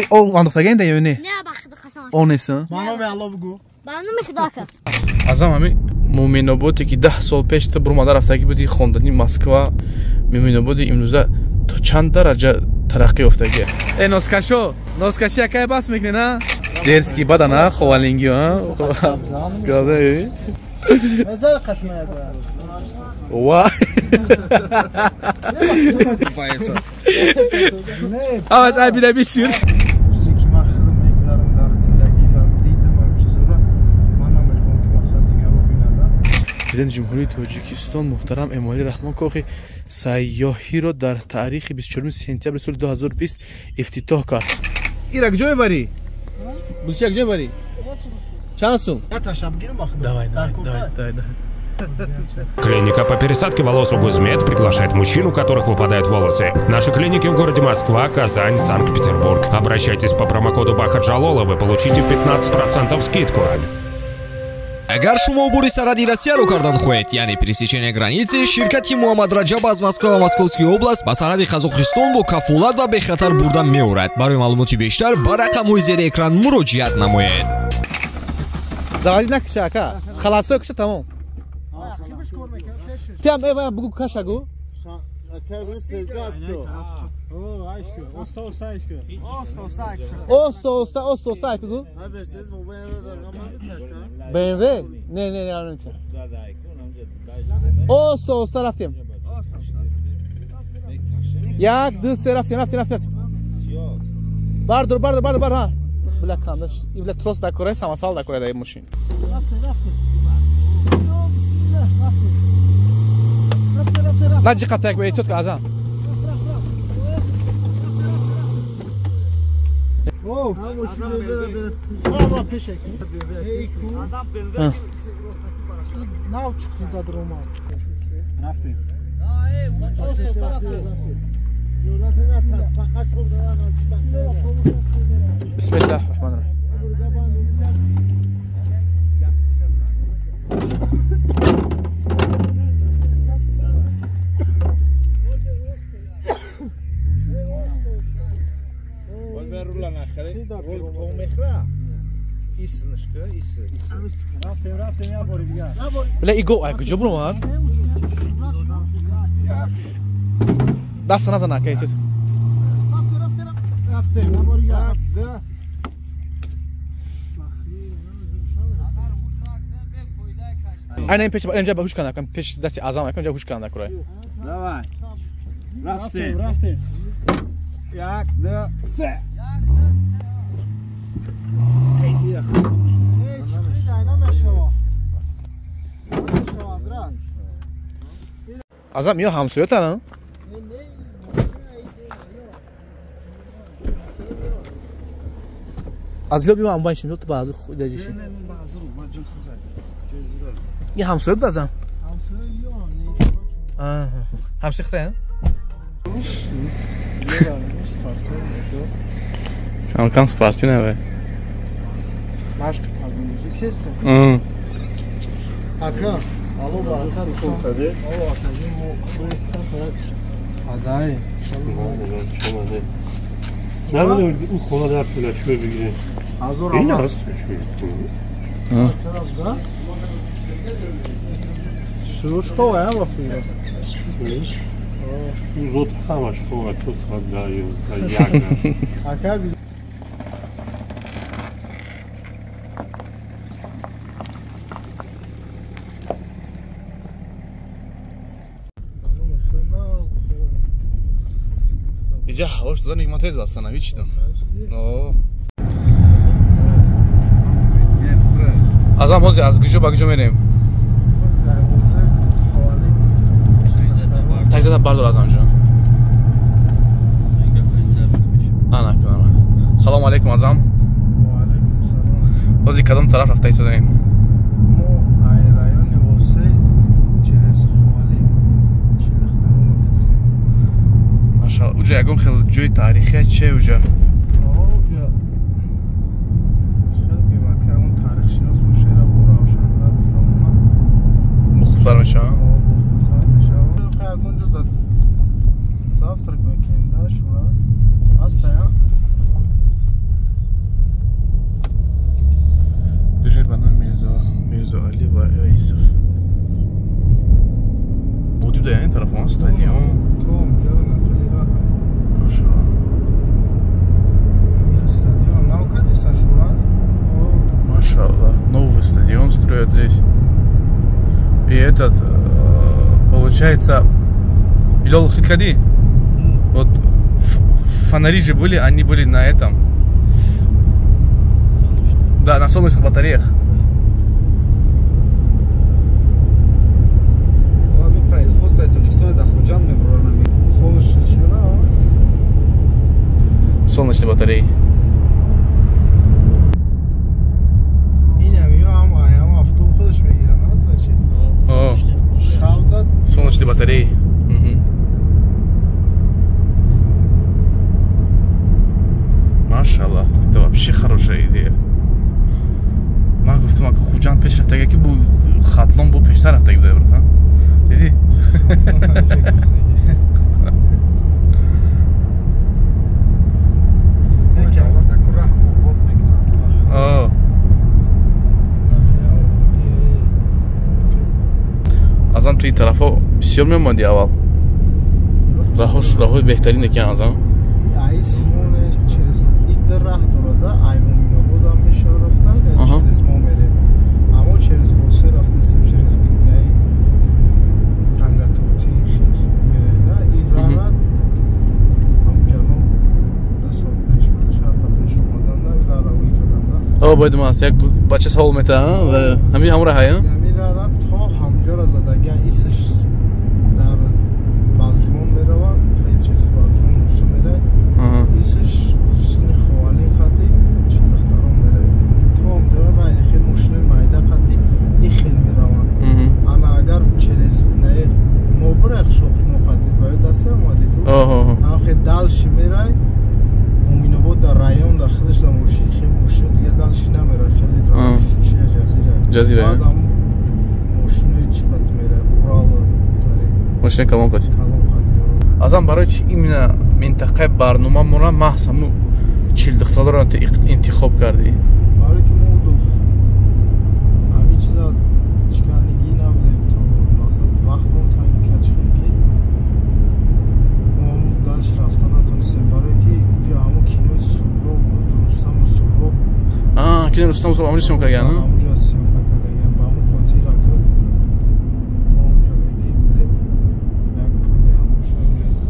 او انداختگی اینده یا نه؟ نه بخدا قسم. اون نیستن؟ منو الله بگو. منو خدا که. ازم همین مومنابادی که 10 سال پیش تو برو مادر رفتگی بودی خوندنی مسکو مومنابادی امروزه تو چند درجه ترقی افتگی. ای ناسکشی اکای بس میکنی نه؟ درسکی بده نه خوالینگی ها. گاده. مزار ختمه وای. آواز عبیله بیشتر. چیزی که من خیلی میگذارم در زندگی و دیدم همین چیزا رو من نمیخوام که مقصد دیگر رو بینم. پرزیدنت جمهوری تاجیکستان محترم امالی رحمان کوخی سیاحی رو در تاریخ 24 سپتامبر سال 2020 افتتاح کرد. ایرا کجا میبری؟ بوچه کجا میبری؟ چند سوم؟ Я ташабгирим бахда. Давай. Клиника по пересадке волос «Угузмед» приглашает мужчин, у которых выпадают волосы. Наши клиники в городе Москва, Казань, Санкт-Петербург. Обращайтесь по промокоду Бахаджалола, вы получите 15% скидку. Агар шумо убури саради Россияро кардан хоҳед, яъне пересечения границы, ширкати Муҳаммад Раҷаб аз Москва ва Московскии област ба саради Қазоқистон бо кафолат ва бехатар бурда меорад. Барои маълумоти бештар ба рақамҳои зери экран муроҷиат намоед. Заводи накиша ака. Халастой киша тамом. Тям эва бугу кашагу. Оста айкугу. BMW? Ne anlamıyorum. Osta رفتیم. یک دو سه رفتیم. بردار ها. بلا کاندش. این بلا تروس دکوره سامسال دکوره دای ماشین. نجی قطعک به ایتوت که ازم. Bravo peşek. Nav çıktı da durma. Rafting. Bismillahirrahmanirrahim. بله ایگو کجا برو مار دست نزن که ایتو این پیش اینجا به هوش کنم پیش دستی اعظم اینجا هوش کنم کرای Давай. رفتیم. یک دو سه. Azam ya hamsoya tane. Az lobi من باید شیم تو bazı خودجیشی. یه همسایه بود ازم. همسایه خیلی؟ هم کام سپارس بینه به. ماشک موزیک هسته. Aka, alo baraka rutadi. Alo atacağım o Aday. Nerede o kola da böyle çöpe gidiyor. Azor ama. ama. Az çöpe. Ha. Tarafta. Şu şkoła ja bakıyorum. Uzot hava şkoła to składają z jagna. Aka اینجا هواش دادن یک منطقه بستن هیچ چیزم. ازم موزی از گجو به گجو میریم. تجزیه بردار ازم جان. آنا کنم. سلام علیکم ازم. و علیکم سلام. موزی کدام طرف رفته ایستادیم؟ ما ای رایون واسه چیز خالی چیلختم رفتیم. ماشاءالله. اوجا یکم خیلی جوی تاریخی چه اوجا؟ خوبتر میشه؟ خوبتر میشه. اونجا داد دفتر میکنه شورا هست یا؟ живет здесь. И этот, получается, Илол Хиткади, вот фонари же были, они были на этом. Да, на солнечных батареях. Производство Таджикистана до Худжан меброна. Солнечные чего? Солнечные батареи. Солнечные батареи. Машаллах, это вообще хорошая идея. Ман гуфтам ака Хуҷан пеш рафтага ки бу хатлон бу пештар рафтага буда бирад, диди? азам то ин тарафо бисёр мемонди аввал. Раҳои беҳтарин ки азам. Ай Симоне чиз иддар раҳ дорада, ай муминобод ҳам меша рафтан, через мо мерем. Аммо через Босе рафтастем, через ай Тангатоти мерем, да? Ин раҳ ҳамҷано 2 сол пеш буд, шарфа пеш омадан, да? Раҳи кардам, да? Бояд мас як бача савол метавонад, ҳамин ҳамон раҳ, а? Ҳамин раҳ то ҳамҷора задага исш дар Балҷон меравад, хеле через Балҷон русу мерад. Исш сни ховали қати чилахтарон мерад. То ҳамҷора райли хеле мошини майда қати и хел меравад. Ана агар через не мобрах шоқи моқати бояд аста омадид. Ана хеле далши мерад. Муминобод дар район дахилаш дар мошини хеле мошини дига далши намерад. Хеле драш чия ҷазира. Баъд ам мошини чӣ қати мерад? Урал тари. Мошини калон қати. Азам барои чи именно минтақаи барномамонро маҳз ҳаму 40 духталро интихоб кардӣ? Барои ки мо дуф ҳамин чиза чиканигӣ набудем то масалан вақтмон таъин качхем ки мо далш рафтан натонистем, барои ки уҷа ҳамо кинои Сурроб буд, Рустаму Сурроб. Кинои Рустаму Сурроб ҳамҷо сиём кардагану? Ҳамҷо сиём кардагаям. Ба ҳамон хотир ака мо онҷо мерем бурем як каме ҳамошо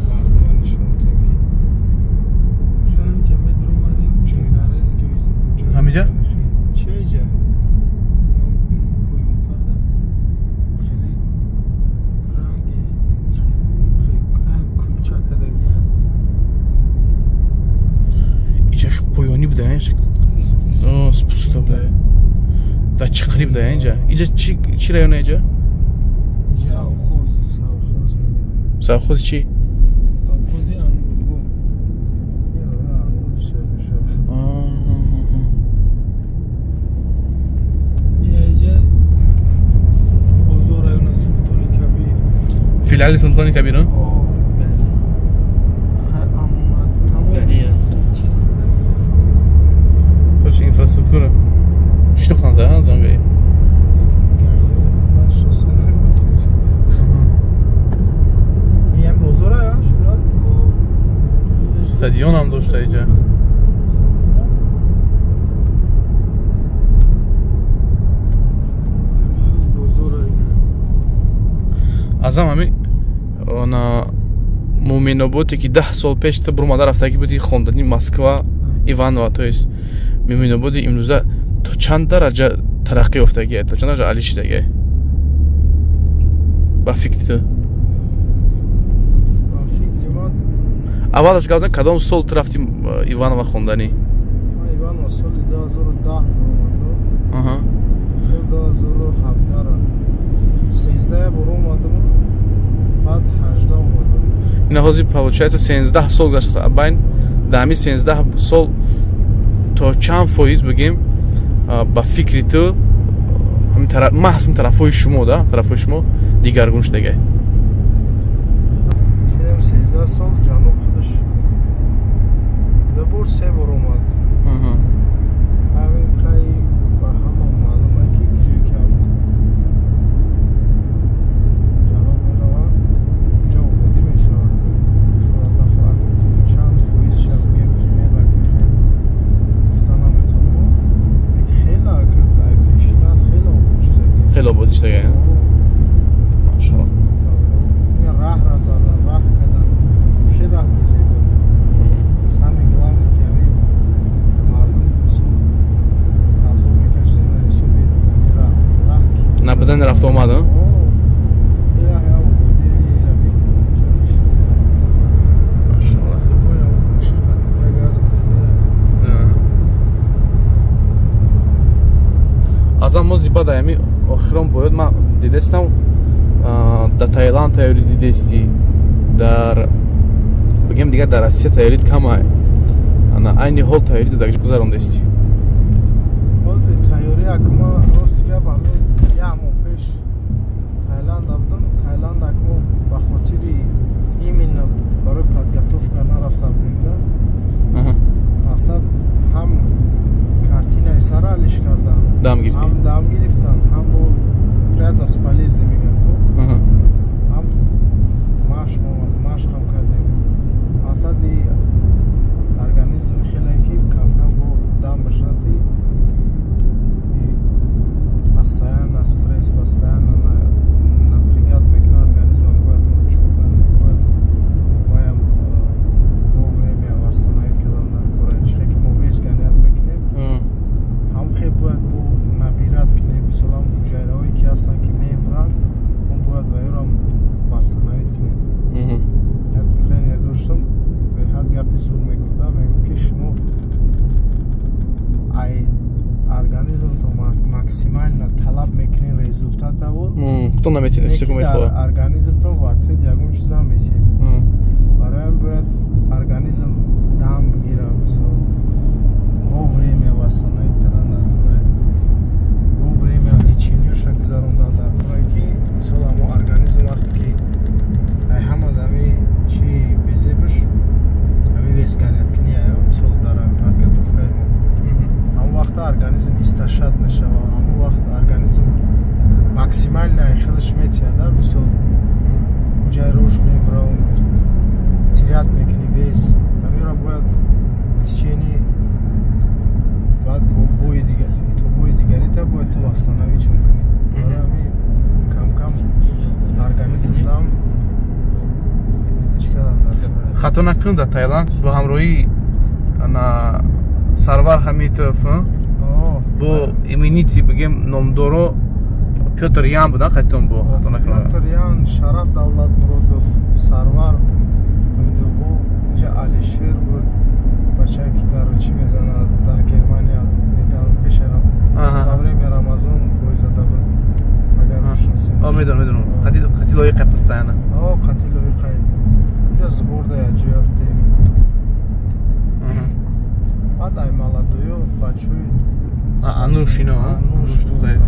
мардума нишон дем ки ҷаме дромадем ҷойгаре ҷой ҳамиҷа? чеҷа поёнтарда хеле ранги ранг кулча кардагиям. Иҷа поёнӣ буда, спуста буда. Да чиқри буда инҷа. Иҷа чӣ района иҷа? Совхоз. Совхози чӣ? Совхози Ангурбо. Ангур сербиша. Иҷа бозор района Султони Кабир. Филиали Султони Кабир, а? Хош инфраструктура. Штохнада, замбе. Ин бозор а? Шурат? Стадион ҳам дошта иҷа. азам ҳамин она Муминоботе ки 10 сол пеш та бурмада рафтагӣ буди хондани Москва Иванова, то есть Муминоботи имрӯза то чанд дараҷа тараққӣ ёфтагӣ, то чанд дараҷа алӣ шидагӣ? Ба фикри ту? Ба фикри ман аввалаш гавзан кадом сол ту рафти Иванова хонданӣ? ман Иванова соли 2010 буромадам. То 2017 13 бор омадам, баъд 18 омадам. Ина ҳозир получается 13 сол гузашта. Байн дар ҳамин 13 сол то чанд фоиз бигем ба фикри ту маҳз тарафҳои шумо, да, тарафҳои шумо дигаргун шудагай? Чидам 13 сол ҷаноб худаш ду бор 3 бор омад. Ҳамин хай ба ҳама маълума ки ҷӯи ки ҷаноб меравад ҷо ободӣ мешавад. Нафарат чанд фоиз шав бигем примерно ки гуфта наметавонам. Хеле ай пешина хеле обод шуда. رفت آمد ها؟ از اما زیبا دایمی آخرام باید من دیدستم در تایلند تایوری دیدستی در بگم دیگر در آسیا تایوری کمه انا اینی حال تایوری در کجا گذراندستی بازی تایوری اکما راست گپ همین یه ماه پیش تایلند بودم تایلند اکما به خاطر ایمین برای подготовка نرفتم دیگه مقصد هم کارتینای سرا لیش کردم دام گرفتی هم دام گرفتن هم با پریدنس پالیز میگن کو هم ماش هم کردیم مقصد ارگانیزم خیلی کی کم کم با دام بشنتی постоянно стресс постоянно напрягает мекна организм باید чукан باید вовремя восстановить когда на короче ки мо вес гонят мекнем ҳам хе бояд бо набират кинем мисалан ҳуҷайраҳое ки ҳастан ки мемран он бояд ваёрам восстановить кинем як тренер доштам беҳад гапи зур мегуфта мегуфт ки шумо ай организмтон максимально талаб мекунед результатаво хто наметинед чӣ мехоҳад организмтон ватфед ягон чиза мешед бароям бояд организм дам бигира мисол вовремя восстановить кардан дар кора вовремя лечениёша гузарондан дар кора ки мисол амо организм вақте ки ай ҳама дами чи безебуш ҳами весканият кини ая мисол дар подготовкаи мо ҳамон вақта организм исташад мешава ҳамон вақт организм максимально худаш метиҳада мисол ҳуҷайраҳош мебра тирят мекуни вес ҳамеро бояд течени баъд то бои дигарита бояд ту восстановить чун кунӣ ҳами кам кам организмдам хато накунем дар Таиланд бо ҳамроҳии Сарвар Ҳамитов бо имmunity бигем номдоро Пётр Ян будан хатон бо хато накунем Пётр Ян Шараф Давлатмуродов Сарвар бо ҷа Алишер буд бачае ки дар чӣ мезанад дар Германия метавон пешарам давреи Рамазон боизада буд агар шуносем медонам қати лоиқай пастаяна қати лоиқай ҷа сборда яҷиёфте баъд ай молодоё бачаҳои Ануш Тухтаев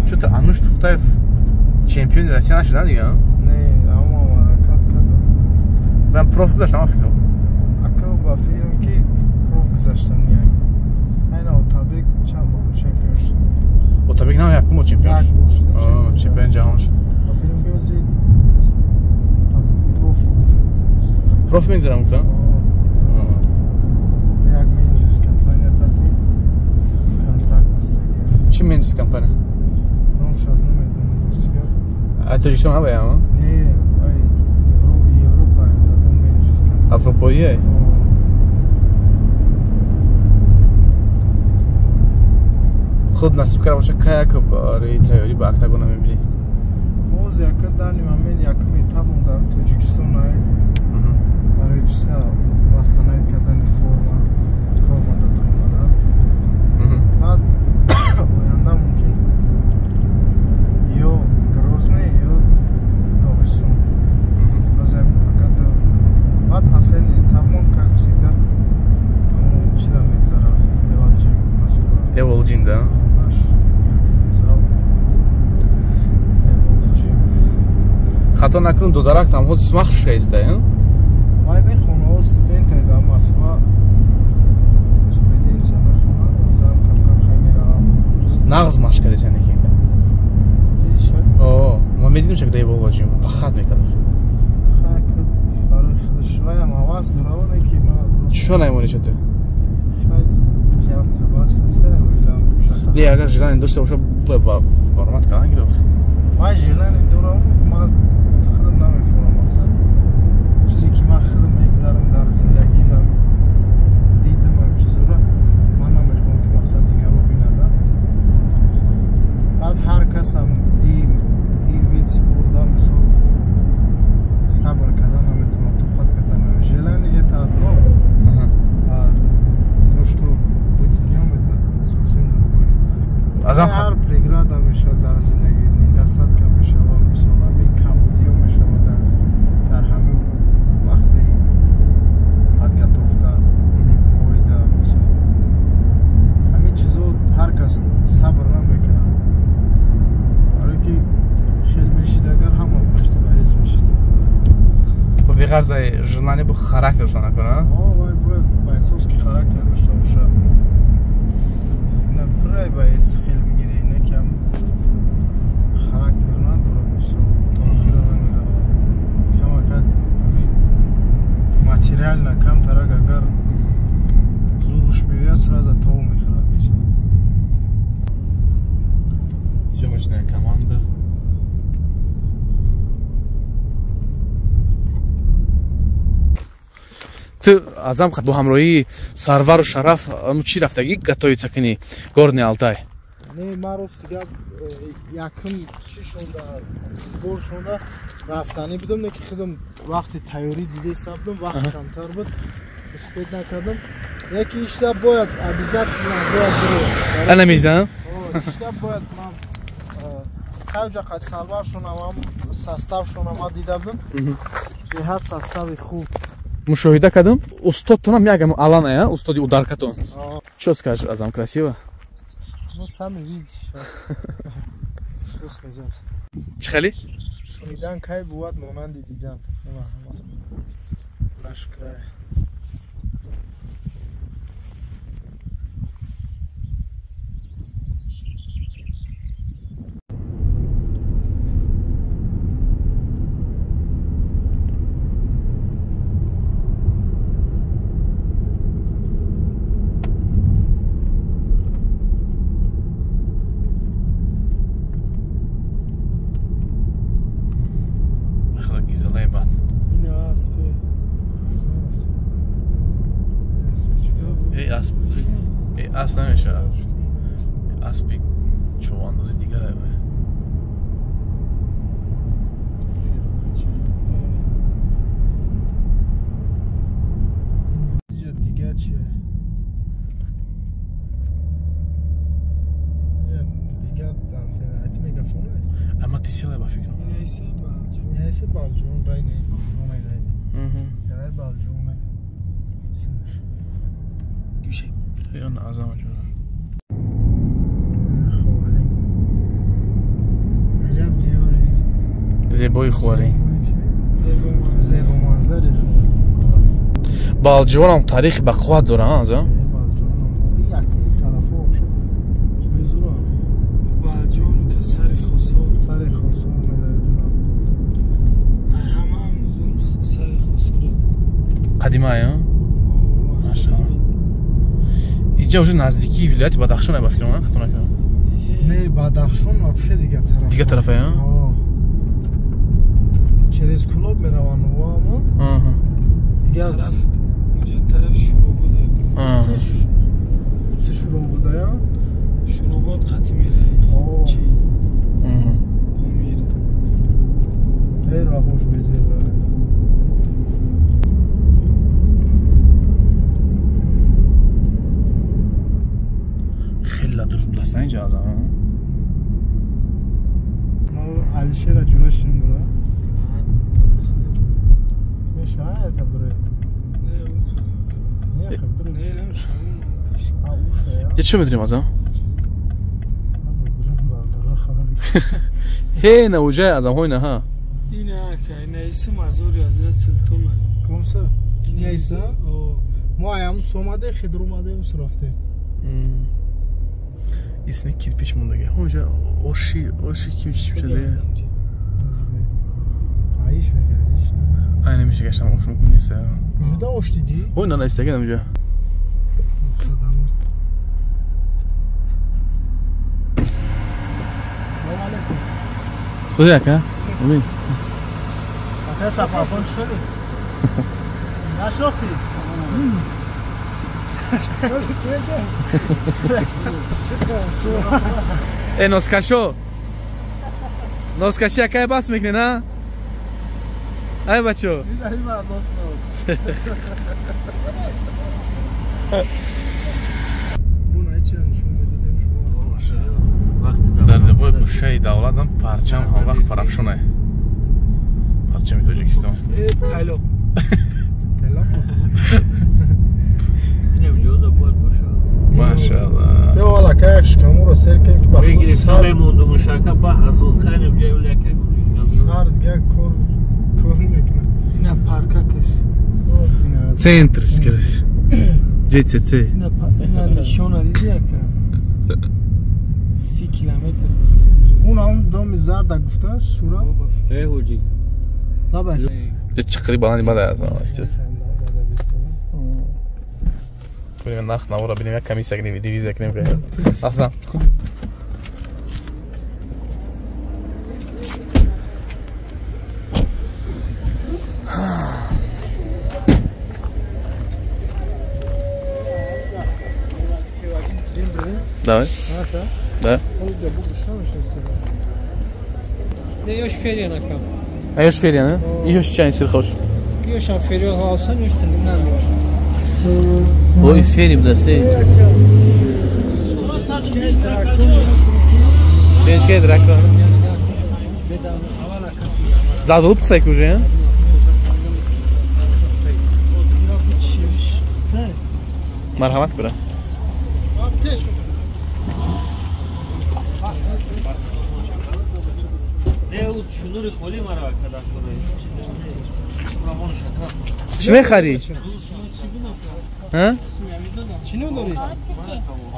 чӯта Ануш Тухтаев чемпиони Россия нашуда дига не аммо ҳаракат кардам ван проф гузаштам фикрам ака ба филм ки проф гузаштан як айна Отабек чанд бор чемпион шуд Отабек нав якум бор чемпион шуд чемпиони ҷаҳон шуд ба филм ки ози проф мегзарам гуфтам як менеҷерис компания дати контракт ҳастаги чӣ менеҷерис компания ном шуд намедонам ростига ай тоҷикистон ҳаваяма не ай европа дадон менеҷерис компания авропоие худ насиб карда боша каяк барои тайёрӣ ба октагон мебинӣ боз яка даним амин якум этап мондам тоҷикистон ай барои чиса восстановить кардани форма додам баъд оянда мумкин ё Грозный ё Догистон базам фақат баъд последний этапмон как всегда чида мегзара Эвалҷин Москва Эвалҷин да наш зал Эвалҷин хато накунем додарак там ҳоз смах шаистай вай мехонаҳо студентай дар Москва юриспруденсия мехонад озам кам хай меравам нағз машқ кардесен ки ман медидим шак да Эвалҷин пахат мекард барои худаш ваям ҳавас доравоне ки чӯ наймонӣ шуд явтабас неста ойлам не агар желание дошта боша баромад кардан гирифт вай желание дорам ман худам намефаҳмам мақсад чизе ки ман худам мегзарам дар зиндагиам дидам ҳам чизора ман намехоҳам ки мақсад дигарро бинадам азам ҳар преграда мешавад дар зиндагӣ недостатка мешавад мисол ҳамин камбудиё мешавад дар ҳамин вақти подготовка оида мисол ҳамин чизо ҳар кас сабр намекунад барои ки хел мешидагар ҳама башти баъз мешида беғарзаи жurnali bu xaraktershon nakuna вай бояд байцоз ки характер дошта боша пурай байц хел мегири некам характер надорад мисол тохира намеравад камакад материально камтарак агар зурш бивяд сразу тов мехӯрад мисол съемочная команда. Ты азам бо ҳамроҳии Сарвару Шараф чӣ рафтагӣ готовиться кунӣ Горный Алтай? Не мароз дига якм чӣ шуда сбор шуда рафтанӣ будам не ки худам вақти тайёрӣ дида сабдам вақт камтар буд успед накардам яки ишта бояд обязательно бояд биро намезан ишта бояд ман кайҷа қад Сарвар шунавам состав шунама дида будам беҳад состави хуб мушоҳида кардам устодтонам ягам алан устоди ударкатон чё скажешь азам красиво ну сами видишь что сказать чӣ хели шунидан кай бувад монанди дидан наш край اسب نمیشه اسبی چواندازی دیگره دیگه چیه دیگه دانتین میگافونه اما تیسیله با فکر نیست بالجون رای نه بالجون نه رای بالجون گوشه خیلی عظمه جون عجب دیواری زیبایی خواری زیبا منظری بالجوان هم تاریخ با قوت داره ازا بالجوان تو سری خسور همه هم سری خسور قدیمه ها ماشاءالله اینجا уже نزدیکی ولایت بدخشان با فکر من خاطر نکنم نه بدخشان вообще دیگه طرفه ها через клуб میروان و اما دیگه اینجا طرف شروع بوده چه شروع بوده یا شروعات قطعی میره خوب چی میره ای راهوش بزیره خیلی درست بودستن اینجا از همه ما علیشه را جلوشیم برای میشه های تا برای نه نمیشه یه چه میدونیم از هم؟ هی نه اوجه از هم های نه ها این که نیسه مزاری حضرت سلطان کمسه نیسه ما هم سومده خدر اومده اون رفته اسمه کیرپیچ موندگه اونجا اوشی کی شده عایش میگردیش aynı نمیشه گشتم اوش ممکن نیست کجا اوش دیدی اون نه استگه نمیشه خودی اکا امین اکا سفرفون شدی نشوختی носкаши якая бас мекне на ай бачо бун айча нишон медадемш نقشه دولت هم پرچم هم وقت پرفشونه پرچم تاجیکستان طلا ماشاءالله بیا والا که شکمو رو سر کنیم که بگیریم سر مونده مشاکه با از اون خیلی جای لکه سر دیگه کار میکنه اینا پارکا کش سنترش کرش جت اینا نشونه دیدی که 30 کیلومتر اون هم دومی زرد گفته شورا هوجی لبه چقدر بالانی باید بریم نرخ نورا بینیم یک کمی سکنیم دیویز کنیم که اصلا давай да Yoş feriye nakam. Yoş feriye ne? Yoş çayın sır hoş. Yoş an feriye alsan yoş tınından var. Oy ferim de sen. Sen hiç geldi rakam. Zadolu pısak уже, ya? Merhamet bura. شنوری خولی مرا کدا کنه چی میخری؟ ها؟ چی نداری؟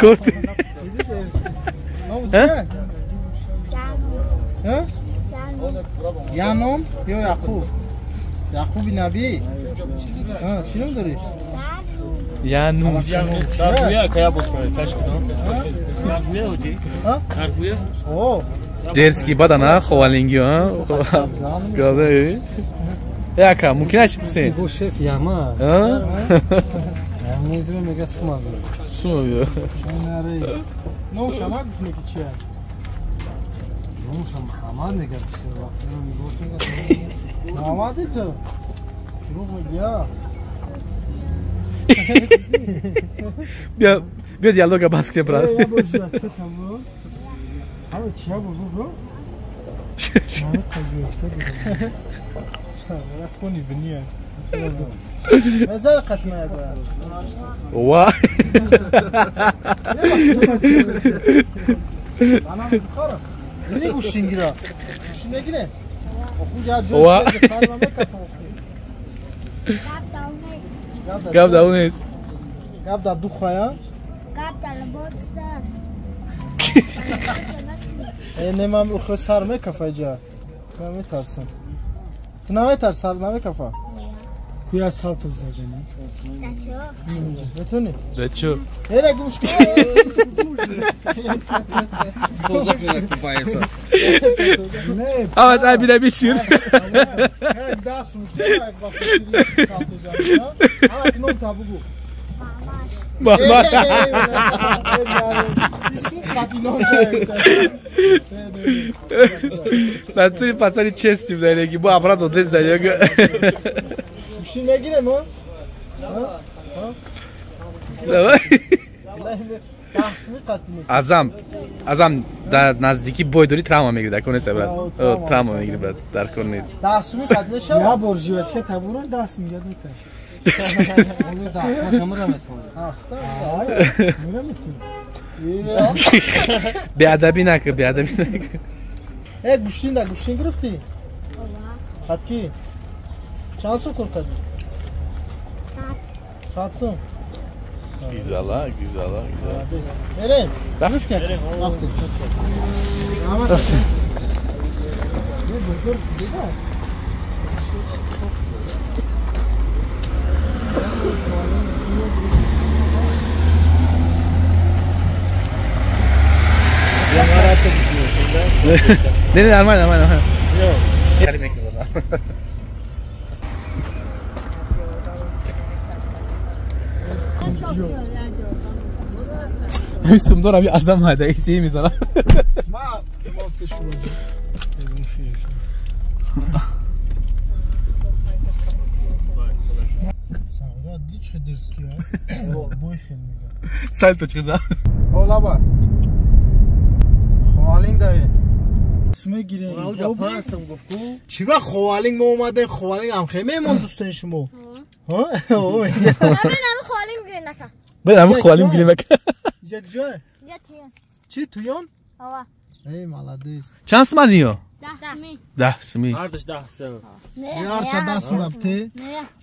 کورت ها؟ یانوم یا یعقوب یعقوبی نبی ها چی نداری؟ یانوم کارگویا کیا بود کنه تاش کنه کارگویا هوجی ها کارگویا اوه درسکی بدن خوالینگی ها گاده یا که ممکن است بسین Bu şef yama. ها Ne diyor mega suma diyor. سو بیا شنری نو شما گفتنی که چیه؟ Yumuşam hamar ne geldi işte bak. Bir boş ne آمدی تو روح بیا بیا دیالوگ باز که برات یا باشه چه تمام همه چیه بود رو همه قضیه کرد سر خونی بنیه مزار قطمه باید وا انا بخورم بینی گوشتین گیره گوشتین نگیره خود یا وا. جوش سلامه کفا گاب داونیست گاب در دو خوایا نمیم او خود سرمه کفا جا نمی ترسم تو نمی ترس سرمه کفا Kuya salto zadeni. بتونی دچو هره گوش کن نه آواز ابی بیشیر هر دست روشته یک وقت شیری سالتو زمین ها که نم تابگو بابا ایسون قدی نم جایده نتونی پسانی چستیم داریم که با ابراد دودز داریم گوشی نگیره ما ازم در نزدیکی بویدوری تراما میگیره در کنه سبرد تراما میگیره بعد در کنه دستمی قدمه شد Ya borcu ki taburun das mi geldi taş. Onu da yaşamıra meton. Hayır. Öyle mi ki? بیادبی نکن بیادبی نکن گوشتین ده گوشتین گرفتی؟ خط کی؟ چند سو کر کردی؟ 7 سو güzala بریم رفت کرد رفتیم رفت نه normal Müslüm dur abi azam hadi eksiği mi sana? ما چه درسکی ها بوی خیلی میگه Salto çıkıza. اولا با خوالینگ دایی اسمه گیرین اونجا پرستم گفت کو چی با خوالینگ ما اومده خوالینگ هم خیمه من دوستان شما ها اوه من همه خوالیم گیرین نکن من همه خوالیم گیرین نکن یک جای چی تویون آوا ای مالادیس چند سمانیو 10 سمی هردش 10 سم یار چه دست رفته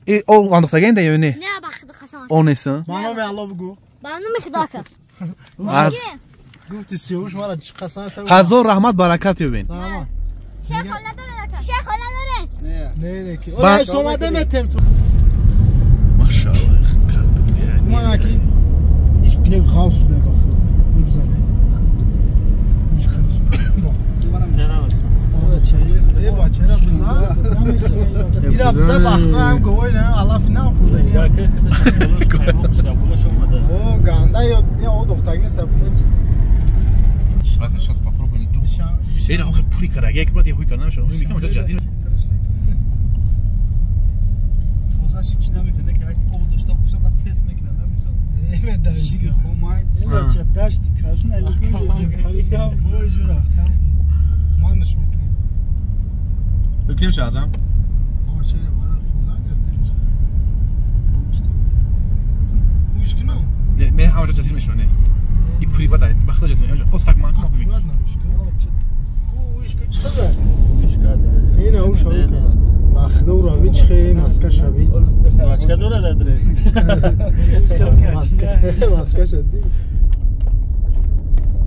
ای او انداختگی اینده یا نه نه بخدا خسان او نیستن بانو به الله بگو بانو میخداکم از گفتی سیوش مرا چه قسم تو هزار رحمت برکت ببین تمام شیخ حال نداره نکن شیخ حال نداره نه کی اوه سوماده متم تو ماشاءالله کردم یعنی ما نکی هیچ گنگ خاص ده بخدا بزنه چه بچه را بزن ایرا بزن بخدا هم گوی نه الاف نه خورده یا که خودش خیمه کشته بولش اومده او گنده یا او دختگی سبته сейчас попробуем тут. Эра охи пули кара, як бад я хуй карда нمیشه. میگم اونجا جزیره. اوزاش چی نمیکنه که اگه او داشته باشه بعد تست میکنه مثلا. ایوه داشتی خمای. ایوه چه داشتی کارن علی یا بوجو رفتم. مانش میکنه. بکنیم چه ازم؟ آ چه برای خدا گرفته. مشکل نه. نه اونجا جزیره میشه نه. این پولی باد بخدا جزیره اونجا استاک مان کم ببین. این اوش هایی که بخدا و راوی چخه ماسکه شبی زاچکه دوره دادره ماسکه شدی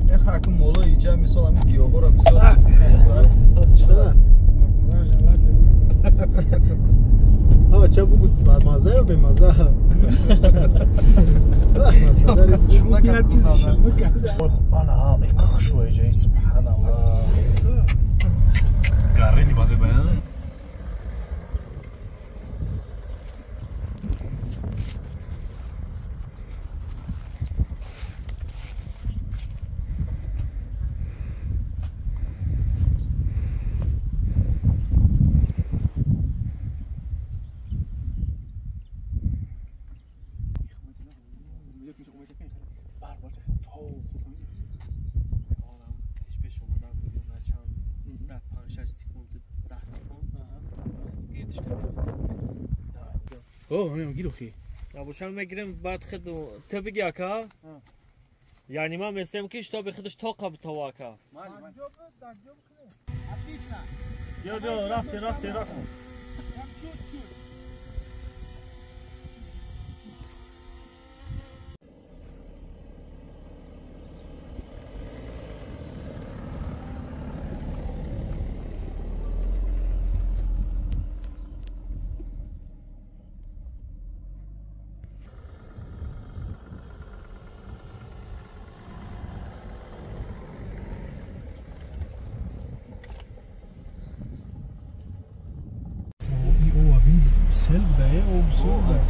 این خاکم مولا اینجا مثال همین گیاهو را مثال چرا؟ آه چه بگو مزه یا به مزه انا اقاق شوي جاي سبحان الله قاريني بازي بيان اوه همین گیرو خی ابوشان میگیرم بعد خود تو بگی اکا یعنی ما میستم که اشتا به خودش طاقه بتوا اکا بیا رفتی سل بده او بسول ده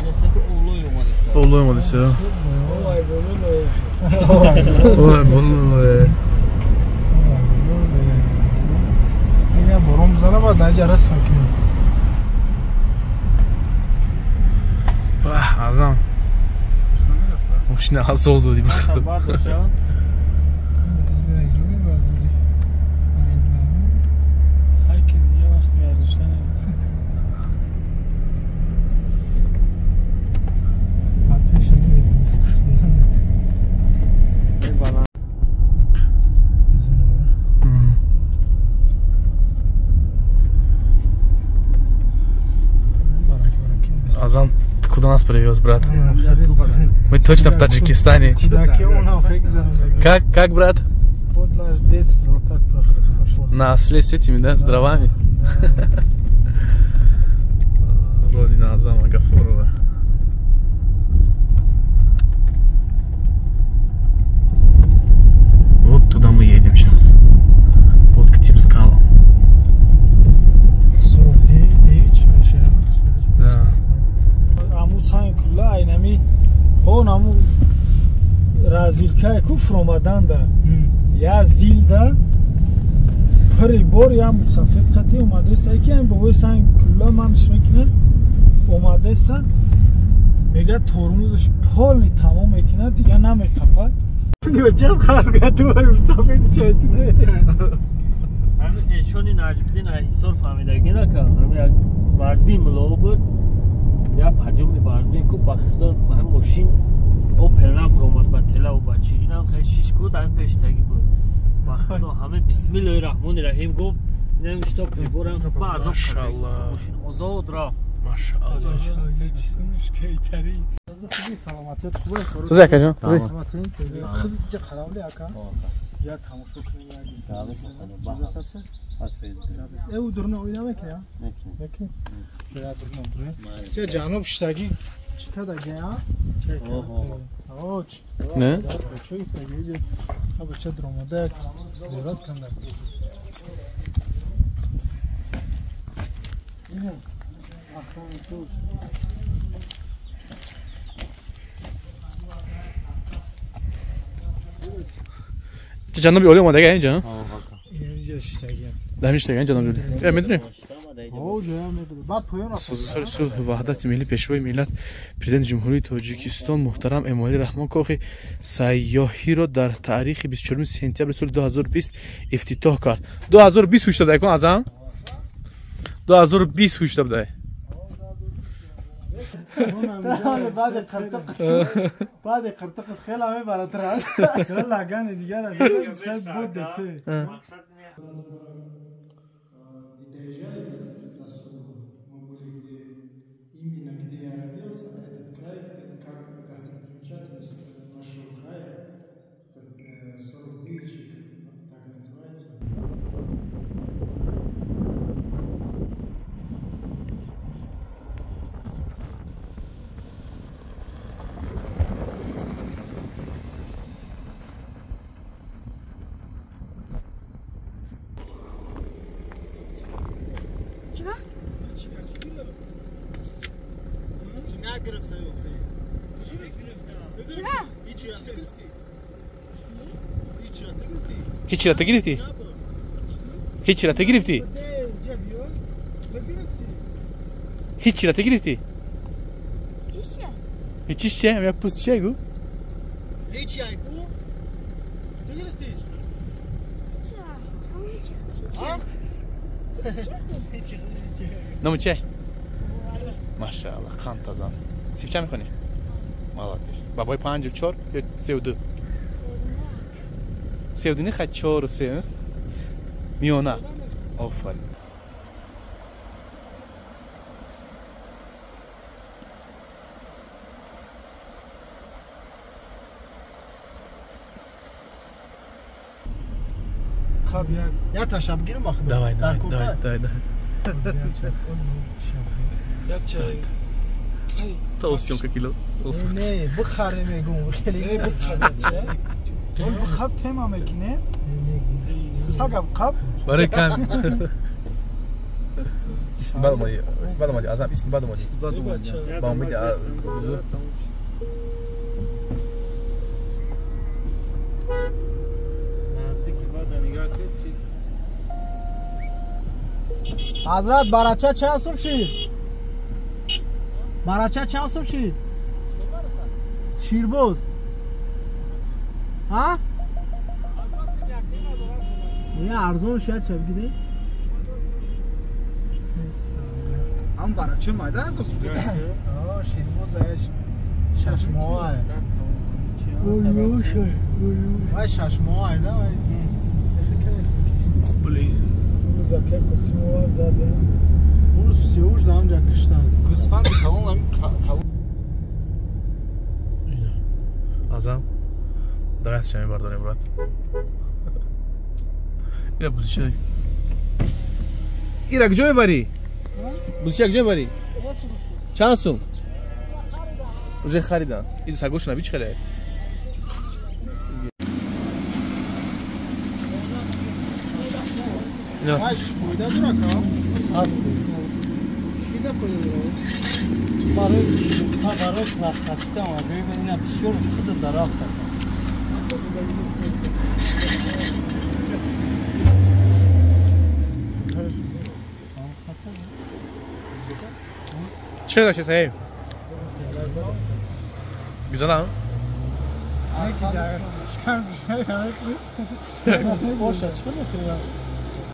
اولوی اومده سه اوه بولوی اینه برام زنه باید نجا رسم کنیم واه عظم مشنه حسول دودی بخطب Азам, ты куда нас привез, брат? Мы точно в Таджикистане. Как, брат? Вот наше детство вот так прошло. На осле с этими, да, с дровами? Родина Азама Гафурова. Вот туда мы едем сейчас. Вот к тем скалам. 49 вообще. Да. амусайн кулла айнами он аму разилка куфр омаданда я зилда пори бор я мусафир қати омаде сай ки ба ой сан кулла манш мекина омаде сан мега тормозш полни тамом мекина дига намеқапад ҷаб қарга дувар мусафир шайтуне همین اشونی نجمدین احیسار فهمیدگی نکرد همین وزبین ملو بود یا پدیومی وزبین که بخدا همین ماشین اوپل نبر اومد با تلا و بچه این هم خیلی شیش بود همین پیشتگی بود بخدا همین بسم الله الرحمن الرحیم گفت این هم اشتا پیبورم با عذاب کرده ماشین آزاد را ماشاءالله کیتری خوبی سلامتیت خوبه سوزه اکا جان خیلی چه خرابلی اکا یا تماشا کنیم او درنه اویده میکنی ها؟ میکنی یا درنه چه جانب شتاگی چه کده گیا؟ آج نه؟ چه ایفتاگی جه ها بچه درموده لیرات کنده اینه اخوان تو جنابی اولی اومده گه اینجا؟ اینجا شتاگی همین شتاگی جنابی اولی میدونیم؟ سازوکار صلح وحدت ملی پیشوای ملت پرزیدنت جمهوری تاجیکستان محترم امالی رحمان کاخی سیاحی را در تاریخ 24 سپتامبر سال 2020 افتتاح کرد. 2020 هوش داده کن ازم 2020 هوش داده بعد قرطق خیلی همه براتر هست چرا لگن دیگر از این بود دکه گرفته چرا؟ هیچی را تگرفتی؟ هیچی را تگرفتی؟ هیچی را تگرفتی؟ چیشه؟ هیچیش چه؟ یا پوست چه گو؟ هیچی ایکو؟ تو گرفتیش؟ چرا؟ همون هیچی هیچی نمو چه؟ ماشاءالله قند تازم سیف چه میکنی؟ مالادیس بابای 54 یا 32 32 خیلی 4 و 3 میونه آفرین خب یا تشبگیر ما خب دای یا چه توصیون که کیلو نه بخاره میگم خیلی بخاره اون خب تمام میکنه ساگم خب برای کن اسم بعد اومدی ازم اسم بعد اومدی با امید حضرت برچه چه هستم شید؟ برچه چه هستم شید؟ شیربوز ها؟ یه ارزون شاید چه بگیده؟ هم برچه مایده هست شیربوز هش 6 ماه وای 6 ماه هایده وای بلی زکه قسمه زده اون سیوش دام جا کشتن گوسفند تمام ازم دقیقت شمی برداریم برات اینا بوزی چه اینا کجا بری؟ بوزی چه کجا بری؟ چند سوم؟ اوجه خریدن این سگوش نبی چه خیلی؟ Kaç boyda durak ha? Saat. Şurada koyuyor. Barı plastikte ama böyle pişiyormuş bu da zarar. چه داشتی سعی؟ güzel ha? Boş açma ne